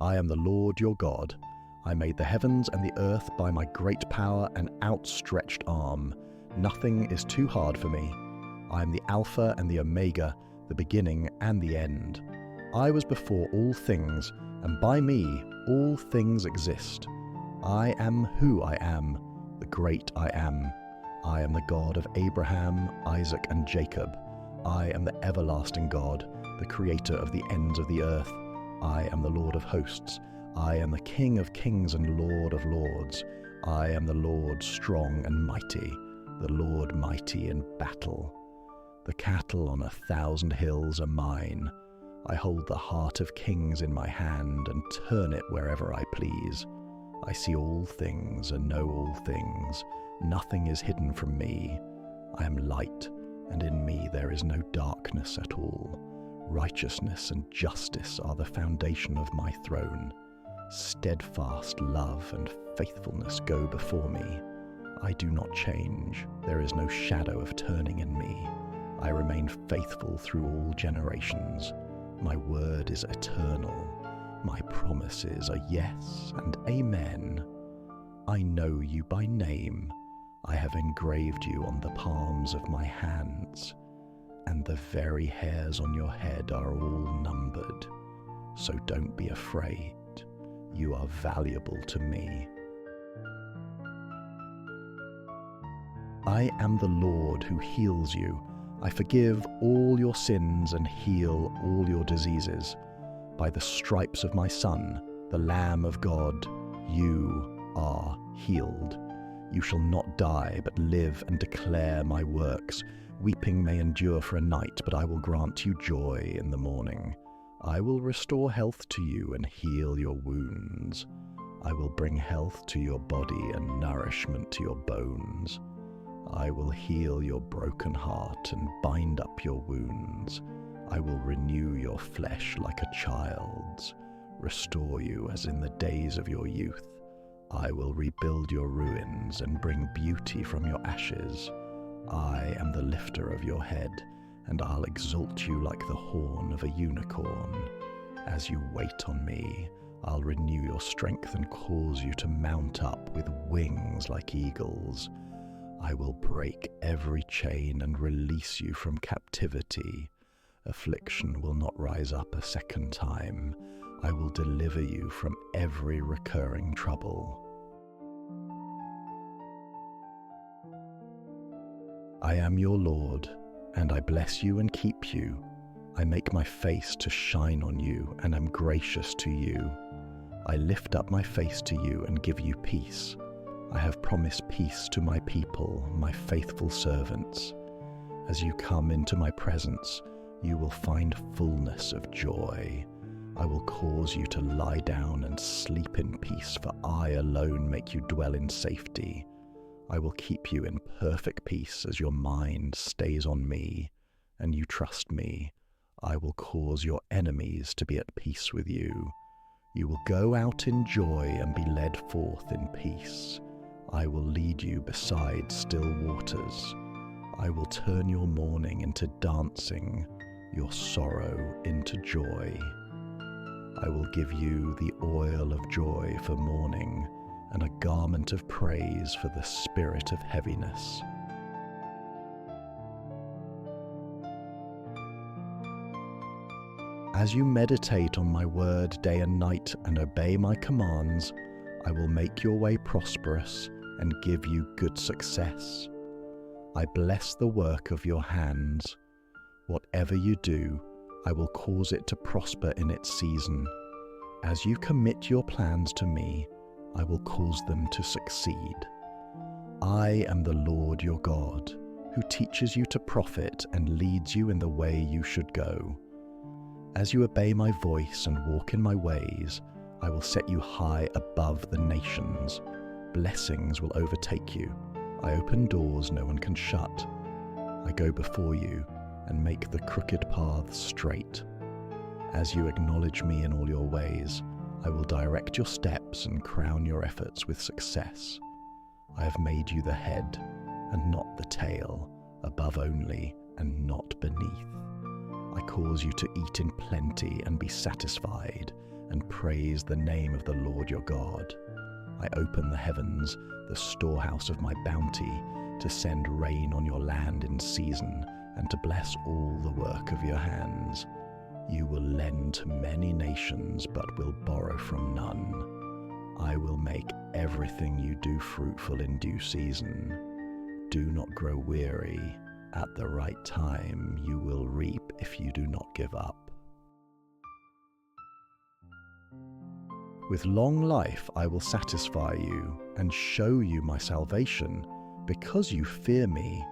I am the Lord your God. I made the heavens and the earth by my great power and outstretched arm. Nothing is too hard for me. I am the Alpha and the Omega, the beginning and the end. I was before all things, and by me all things exist. I am who I am, the great I am. I am the God of Abraham, Isaac, and Jacob. I am the everlasting God, the creator of the ends of the earth. I am the Lord of hosts. I am the King of kings and Lord of lords. I am the Lord strong and mighty, the Lord mighty in battle. The cattle on 1,000 hills are mine. I hold the heart of kings in my hand and turn it wherever I please. I see all things and know all things. Nothing is hidden from me. I am light, and in me there is no darkness at all. Righteousness and justice are the foundation of my throne. Steadfast love and faithfulness go before me. I do not change. There is no shadow of turning in me. I remain faithful through all generations. My word is eternal. My promises are yes and amen. I know you by name. I have engraved you on the palms of my hands, and the very hairs on your head are all numbered. So don't be afraid. You are valuable to me. I am the Lord who heals you. I forgive all your sins and heal all your diseases. By the stripes of my Son, the Lamb of God, you are healed. You shall not die, but live and declare my works. Weeping may endure for a night, but I will grant you joy in the morning. I will restore health to you and heal your wounds. I will bring health to your body and nourishment to your bones. I will heal your broken heart and bind up your wounds. I will renew your flesh like a child's, restore you as in the days of your youth. I will rebuild your ruins and bring beauty from your ashes. I am the lifter of your head, and I'll exalt you like the horn of a unicorn. As you wait on me, I'll renew your strength and cause you to mount up with wings like eagles. I will break every chain and release you from captivity. Affliction will not rise up a second time. I will deliver you from every recurring trouble. I am your Lord, and I bless you and keep you. I make my face to shine on you and am gracious to you. I lift up my face to you and give you peace. I have promised peace to my people, my faithful servants. As you come into my presence, you will find fullness of joy. I will cause you to lie down and sleep in peace, for I alone make you dwell in safety. I will keep you in perfect peace as your mind stays on me, and you trust me. I will cause your enemies to be at peace with you. You will go out in joy and be led forth in peace. I will lead you beside still waters. I will turn your mourning into dancing, your sorrow into joy. I will give you the oil of joy for mourning, and a garment of praise for the spirit of heaviness. As you meditate on my word day and night and obey my commands, I will make your way prosperous and give you good success. I bless the work of your hands. Whatever you do, I will cause it to prosper in its season. As you commit your plans to me, I will cause them to succeed. I am the Lord your God, who teaches you to profit and leads you in the way you should go. As you obey my voice and walk in my ways, I will set you high above the nations. Blessings will overtake you. I open doors no one can shut. I go before you and make the crooked paths straight. As you acknowledge me in all your ways, I will direct your steps and crown your efforts with success. I have made you the head and not the tail, above only and not beneath. I cause you to eat in plenty and be satisfied, and praise the name of the Lord your God. I open the heavens, the storehouse of my bounty, to send rain on your land in season, and to bless all the work of your hands. You will lend to many nations, but will borrow from none. I will make everything you do fruitful in due season. Do not grow weary. At the right time you will reap if you do not give up. With long life I will satisfy you and show you my salvation. Because you fear me,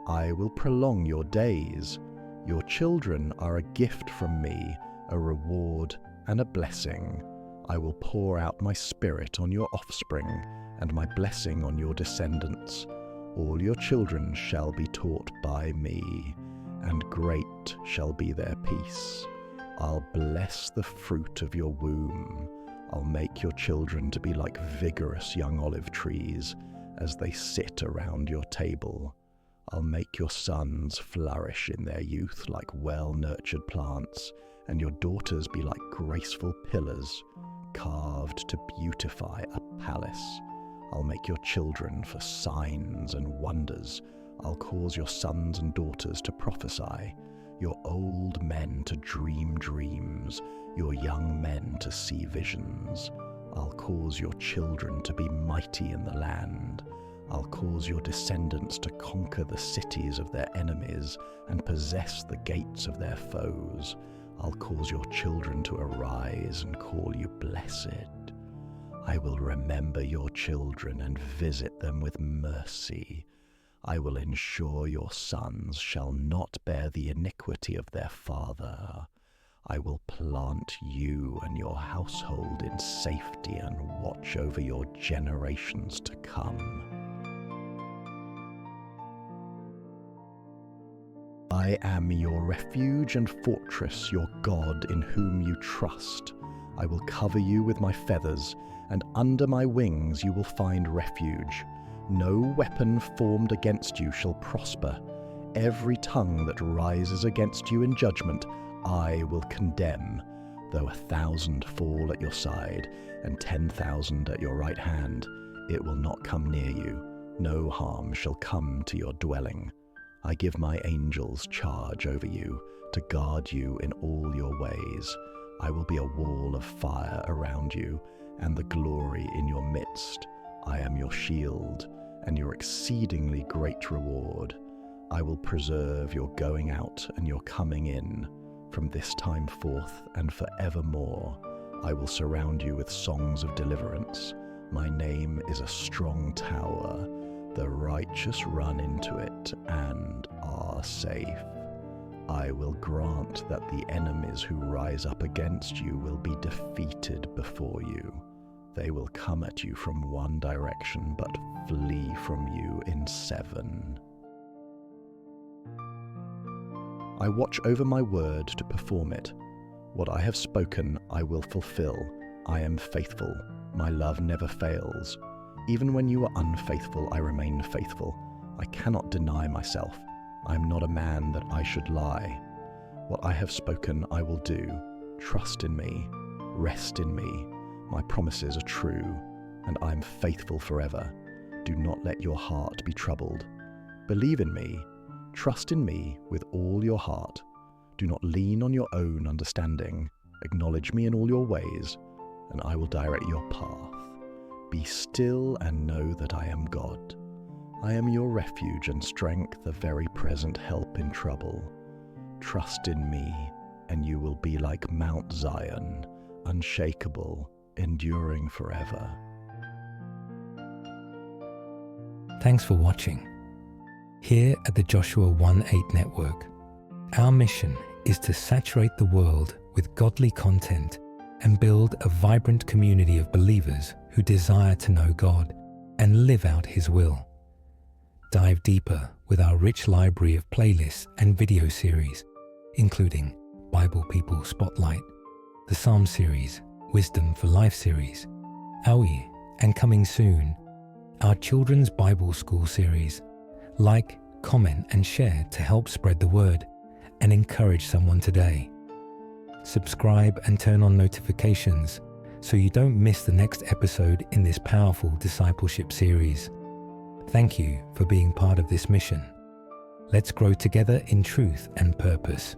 I will prolong your days. Your children are a gift from me, a reward and a blessing. I will pour out my spirit on your offspring and my blessing on your descendants. All your children shall be taught by me, and great shall be their peace. I'll bless the fruit of your womb. I'll make your children to be like vigorous young olive trees as they sit around your table. I'll make your sons flourish in their youth like well-nurtured plants, and your daughters be like graceful pillars, carved to beautify a palace. I'll make your children for signs and wonders. I'll cause your sons and daughters to prophesy, your old men to dream dreams, your young men to see visions. I'll cause your children to be mighty in the land. I'll cause your descendants to conquer the cities of their enemies and possess the gates of their foes. I'll cause your children to arise and call you blessed. I will remember your children and visit them with mercy. I will ensure your sons shall not bear the iniquity of their father. I will plant you and your household in safety and watch over your generations to come. I am your refuge and fortress, your God in whom you trust. I will cover you with my feathers, and under my wings you will find refuge. No weapon formed against you shall prosper. Every tongue that rises against you in judgment I will condemn. Though 1,000 fall at your side and 10,000 at your right hand, it will not come near you. No harm shall come to your dwelling. I give my angels charge over you, to guard you in all your ways. I will be a wall of fire around you, and the glory in your midst. I am your shield, and your exceedingly great reward. I will preserve your going out and your coming in, from this time forth and forevermore. I will surround you with songs of deliverance. My name is a strong tower. The righteous run into it and are safe. I will grant that the enemies who rise up against you will be defeated before you. They will come at you from one direction, but flee from you in 7. I watch over my word to perform it. What I have spoken I will fulfill. I am faithful. My love never fails. Even when you are unfaithful, I remain faithful. I cannot deny myself. I am not a man that I should lie. What I have spoken I will do. Trust in me. Rest in me. My promises are true, and I am faithful forever. Do not let your heart be troubled. Believe in me. Trust in me with all your heart. Do not lean on your own understanding. Acknowledge me in all your ways, and I will direct your path. Be still and know that I am God. I am your refuge and strength, a very present help in trouble. Trust in me, and you will be like Mount Zion, unshakable, enduring forever. Thanks for watching. Here at the Joshua 1:8 Network, our mission is to saturate the world with godly content and build a vibrant community of believers who desire to know God and live out His will. Dive deeper with our rich library of playlists and video series, including Bible People Spotlight, the Psalm series, Wisdom for Life series, Aui, and coming soon, our Children's Bible School series. Like, comment and share to help spread the word and encourage someone today. subscribe and turn on notifications so you don't miss the next episode in this powerful discipleship series. Thank you for being part of this mission. Let's grow together in truth and purpose.